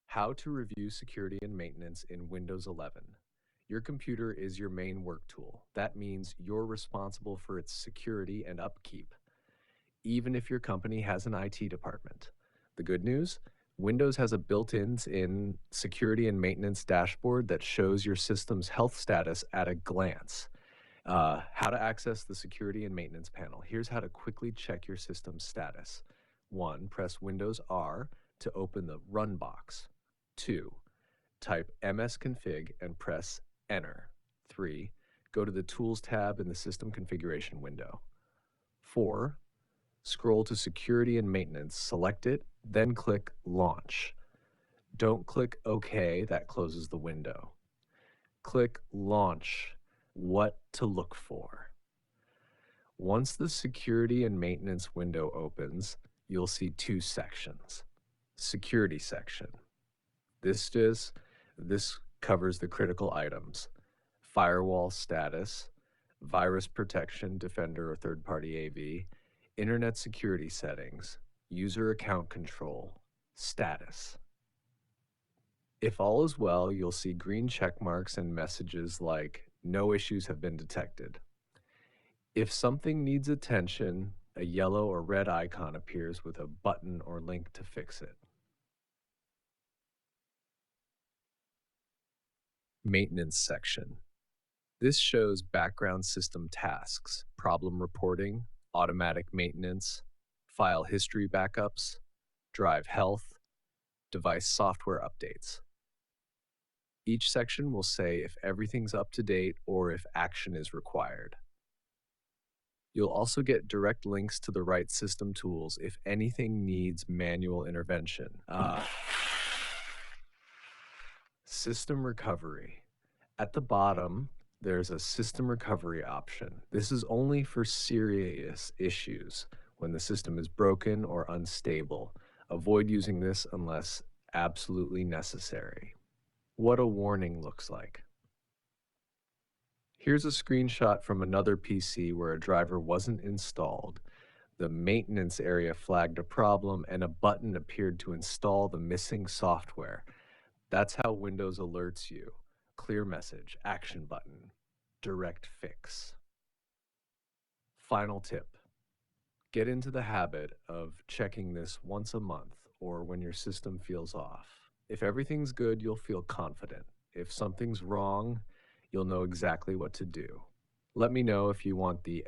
How to review security and maintenance in Windows 11. Your computer is your main work tool. That means you're responsible for its security and upkeep, even if your company has an IT department. The good news? Windows has a built-in security and maintenance dashboard that shows your system's health status at a glance. How to access the security and maintenance panel. Here's how to quickly check your system's status. 1. Press Windows R to open the Run box. 2. Type msconfig and press Enter. 3. Go to the Tools tab in the System Configuration window. 4. Scroll to Security and Maintenance, select it, then click Launch. Don't click OK, that closes the window. Click Launch. What to look for. Once the Security and Maintenance window opens, you'll see two sections. Security section. This covers the critical items: firewall status, virus protection, defender or third-party AV, internet security settings, user account control, status. If all is well, you'll see green check marks and messages like "No issues have been detected." If something needs attention, a yellow or red icon appears with a button or link to fix it. Maintenance section. This shows background system tasks, problem reporting, automatic maintenance, file history backups, drive health, device software updates. Each section will say if everything's up to date or if action is required. You'll also get direct links to the right system tools if anything needs manual intervention. System recovery. At the bottom, there's a system recovery option. This is only for serious issues when the system is broken or unstable. Avoid using this unless absolutely necessary. What a warning looks like. Here's a screenshot from another PC where a driver wasn't installed. The maintenance area flagged a problem and a button appeared to install the missing software. That's how Windows alerts you. Clear message, action button, direct fix. Final tip. Get into the habit of checking this once a month or when your system feels off. If everything's good, you'll feel confident. If something's wrong, you'll know exactly what to do. Let me know if you want the